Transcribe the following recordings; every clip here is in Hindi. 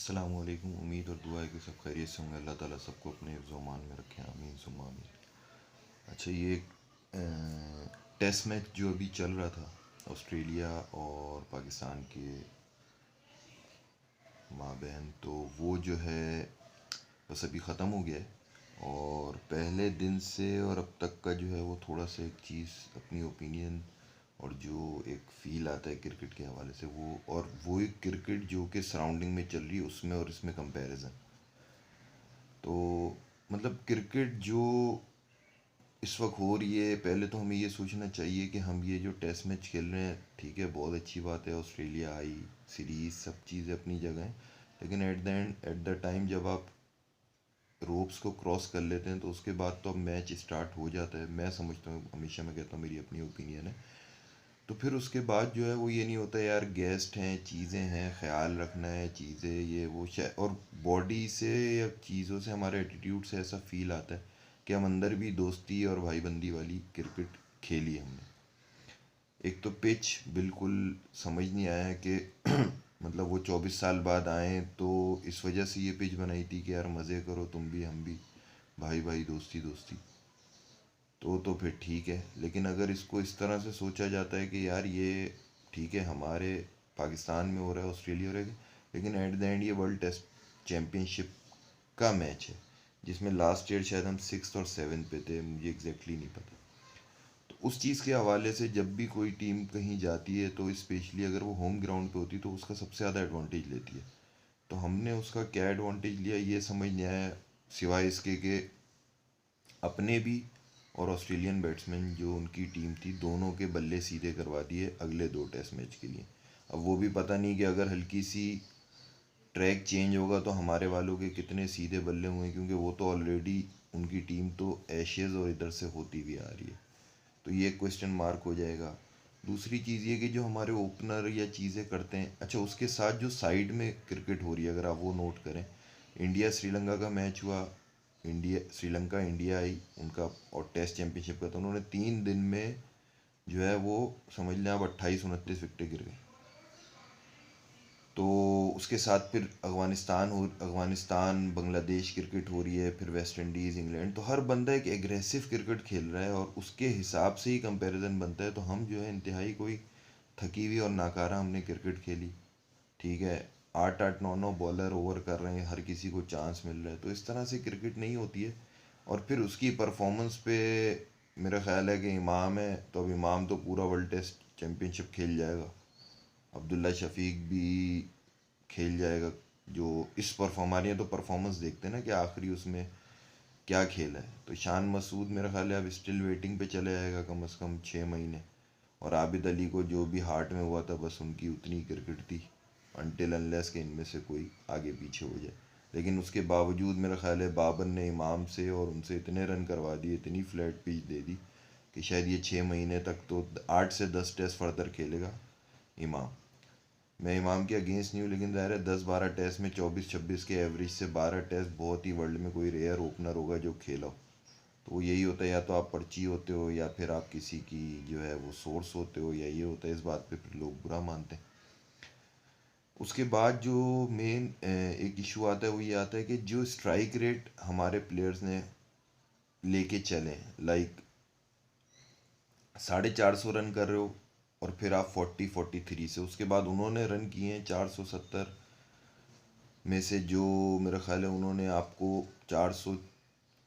अस्सलामुअलैकुम। उम्मीद और दुआ है कि सब खैरियत से होंगे। अल्लाह ताला सबको अपने हिफ्ज़-ओ-मान में रखे, आमीन सुम्मा आमीन। अच्छा, ये टेस्ट मैच जो अभी चल रहा था ऑस्ट्रेलिया और पाकिस्तान के माबैन, तो वो जो है बस अभी ख़त्म हो गया है। और पहले दिन से और अब तक का जो है वो थोड़ा सा एक चीज़, अपनी ओपिनियन और जो एक फ़ील आता है क्रिकेट के हवाले से, वो एक क्रिकेट जो कि सराउंडिंग में चल रही है उसमें और इसमें कंपैरिजन। तो मतलब क्रिकेट जो इस वक्त हो रही है, पहले तो हमें ये सोचना चाहिए कि हम ये जो टेस्ट मैच खेल रहे हैं, ठीक है, बहुत अच्छी बात है, ऑस्ट्रेलिया आई, सीरीज़, सब चीज़ें अपनी जगह हैं। लेकिन एट द टाइम जब आप रोप्स को क्रॉस कर लेते हैं तो उसके बाद तो अब मैच स्टार्ट हो जाता है। मैं समझता हूँ, हमेशा मैं कहता हूँ, मेरी अपनी ओपिनियन है। तो फिर उसके बाद जो है वो ये नहीं होता यार, गेस्ट हैं, चीज़ें हैं, ख्याल रखना है, चीज़ें ये वो शायद, और बॉडी से या चीज़ों से, हमारे एटीट्यूड से ऐसा फील आता है कि हम अंदर भी दोस्ती और भाईबंदी वाली क्रिकेट खेली है हमने। एक तो पिच बिल्कुल समझ नहीं आया है कि मतलब वो 24 साल बाद आए तो इस वजह से ये पिच बनाई थी कि यार मज़े करो तुम भी हम भी, भाई भाई दोस्ती दोस्ती। तो फिर ठीक है। लेकिन अगर इसको इस तरह से सोचा जाता है कि यार ये ठीक है, हमारे पाकिस्तान में हो रहा है, ऑस्ट्रेलिया हो रहा है, लेकिन एट द एंड ये वर्ल्ड टेस्ट चैम्पियनशिप का मैच है, जिसमें लास्ट ईयर शायद हम 6th और 7th पे थे, मुझे एग्जैक्टली नहीं पता। तो उस चीज़ के हवाले से जब भी कोई टीम कहीं जाती है तो स्पेशली अगर वो होम ग्राउंड पे होती है तो उसका सबसे ज़्यादा एडवांटेज लेती है। तो हमने उसका क्या एडवांटेज लिया ये समझ नहीं आया, सिवाय इसके कि अपने भी और ऑस्ट्रेलियन बैट्समैन जो उनकी टीम थी, दोनों के बल्ले सीधे करवा दिए अगले 2 टेस्ट मैच के लिए। अब वो भी पता नहीं कि अगर हल्की सी ट्रैक चेंज होगा तो हमारे वालों के कितने सीधे बल्ले हुए, क्योंकि वो तो ऑलरेडी उनकी टीम तो एशेज़ और इधर से होती भी आ रही है। तो ये क्वेश्चन मार्क हो जाएगा। दूसरी चीज़ ये कि जो हमारे ओपनर या चीज़ें करते हैं, अच्छा उसके साथ जो साइड में क्रिकेट हो रही है, अगर आप वो नोट करें, इंडिया श्रीलंका का मैच हुआ, इंडिया श्रीलंका इंडिया आई उनका, और टेस्ट चैंपियनशिप का, तो उन्होंने 3 दिन में जो है वो, समझ लें आप, 28-29 विकेटें गिर गई। तो उसके साथ फिर अफ़गानिस्तान बांग्लादेश क्रिकेट हो रही है, फिर वेस्ट इंडीज़ इंग्लैंड, तो हर बंदा एक एग्रेसिव क्रिकेट खेल रहा है और उसके हिसाब से ही कंपैरिजन बनता है। तो हम जो है इंतहाई कोई थकी हुई और नाकारा हमने क्रिकेट खेली, ठीक है, 8-8 9-9 बॉलर ओवर कर रहे हैं, हर किसी को चांस मिल रहा है, तो इस तरह से क्रिकेट नहीं होती है। और फिर उसकी परफॉर्मेंस पे मेरा ख्याल है कि इमाम है, तो अब इमाम तो पूरा वर्ल्ड टेस्ट चैम्पियनशिप खेल जाएगा, अब्दुल्ला शफीक भी खेल जाएगा। जो इस हमारे यहाँ तो परफॉर्मेंस देखते हैं ना कि आखिरी उसमें क्या खेला है, तो शान मसूद मेरा ख्याल है अब स्टिल वेटिंग पे चले जाएगा कम से कम 6 महीने। और आबिद अली को जो भी हार्ट में हुआ था, बस उनकी उतनी क्रिकेट थी, अनटिल अनलेस के इनमें से कोई आगे पीछे हो जाए। लेकिन उसके बावजूद मेरा ख्याल है बाबर ने इमाम से और उनसे इतने रन करवा दिए, इतनी फ्लैट पिच दे दी कि शायद ये 6 महीने तक तो 8 से 10 टेस्ट फर्दर खेलेगा इमाम। मैं इमाम के अगेंस्ट नहीं हूँ, लेकिन ज़ाहिर है 10-12 टेस्ट में 24-26 के एवरेज से 12 टेस्ट बहुत ही, वर्ल्ड में कोई रेयर ओपनर होगा जो खेला हो। तो वो यही होता है, या तो आप पर्ची होते हो या फिर आप किसी की जो है वो सोर्स होते हो, या ये होता है, इस बात पे फिर लोग बुरा मानते हैं। उसके बाद जो मेन एक इशू आता है वो ये आता है कि जो स्ट्राइक रेट हमारे प्लेयर्स ने लेके चले, लाइक 450 रन कर रहे हो और फिर आप 40-43 से, उसके बाद उन्होंने रन किए हैं 470 में से, जो मेरा ख्याल है उन्होंने आपको 400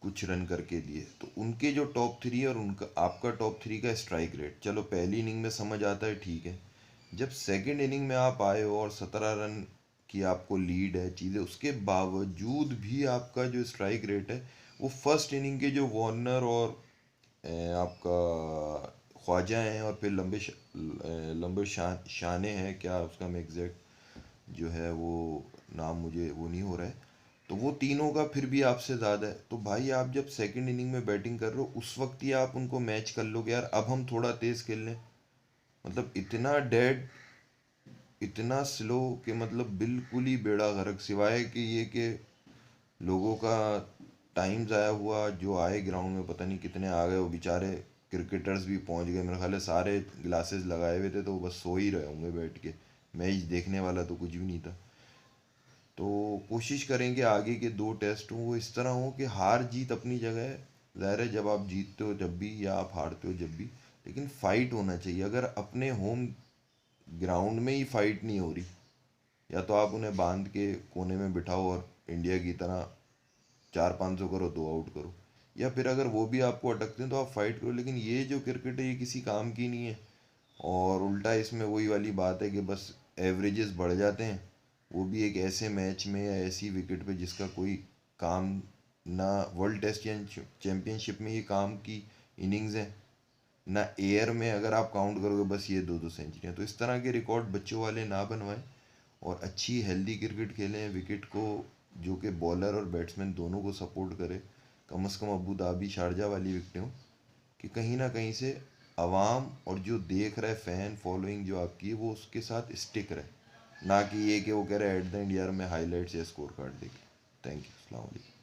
कुछ रन करके दिए। तो उनके जो टॉप 3 है और उनका आपका टॉप 3 का स्ट्राइक रेट, चलो पहली इनिंग में समझ आता है, ठीक है। जब सेकंड इनिंग में आप आए हो और 17 रन की आपको लीड है, चीज़ें, उसके बावजूद भी आपका जो स्ट्राइक रेट है वो फर्स्ट इनिंग के जो वार्नर और आपका ख्वाजा हैं, और फिर लंबे शाने हैं, क्या उसका मैं एग्जैक्ट जो है वो नाम मुझे वो नहीं हो रहा है, तो वो तीनों का फिर भी आपसे ज़्यादा है। तो भाई आप जब सेकंड इनिंग में बैटिंग कर रहे हो उस वक्त ही आप उनको मैच कर लोगे यार, अब हम थोड़ा तेज़ खेल लें, मतलब इतना डेड, इतना स्लो कि मतलब बिल्कुल ही बेड़ा गर्क, सिवाय कि ये कि लोगों का टाइम ज़ाया हुआ, जो आए ग्राउंड में पता नहीं कितने आ गए, वो बेचारे क्रिकेटर्स भी पहुंच गए, मेरे ख्याल है सारे ग्लासेस लगाए हुए थे तो वो बस सो ही रहे होंगे बैठ के, मैच देखने वाला तो कुछ भी नहीं था। तो कोशिश करेंगे आगे के 2 टेस्ट हों वो इस तरह हों कि हार जीत अपनी जगह है। ज़ाहिर है जब आप जीतते हो जब भी या आप हारते हो जब भी, लेकिन फाइट होना चाहिए। अगर अपने होम ग्राउंड में ही फाइट नहीं हो रही, या तो आप उन्हें बांध के कोने में बिठाओ और इंडिया की तरह 400-500 करो, 2 आउट करो, या फिर अगर वो भी आपको अटकते हैं तो आप फाइट करो। लेकिन ये जो क्रिकेट है ये किसी काम की नहीं है। और उल्टा इसमें वही वाली बात है कि बस एवरेजेस बढ़ जाते हैं, वो भी एक ऐसे मैच में या ऐसी विकेट पे जिसका कोई काम ना। वर्ल्ड टेस्ट चैंपियनशिप में ये काम की इनिंग्स है ना, एयर में अगर आप काउंट करोगे बस ये 2-2 सेंचुरियाँ। तो इस तरह के रिकॉर्ड बच्चों वाले ना बनवाएं और अच्छी हेल्दी क्रिकेट खेलें, विकेट को जो कि बॉलर और बैट्समैन दोनों को सपोर्ट करे। कम से कम अबू धाबी शारजा वाली विकेटें हो कि कहीं ना कहीं से अवाम और जो देख रहा है फ़ैन फॉलोइंग जो आपकी है वो उसके साथ स्टिक रहे, ना कि ये कि वो कह रहे हैं एट द एंड यार मैं हाईलाइट्स या स्कोर कार्ड देख। Thank you. अस्सलाम वालेकुम।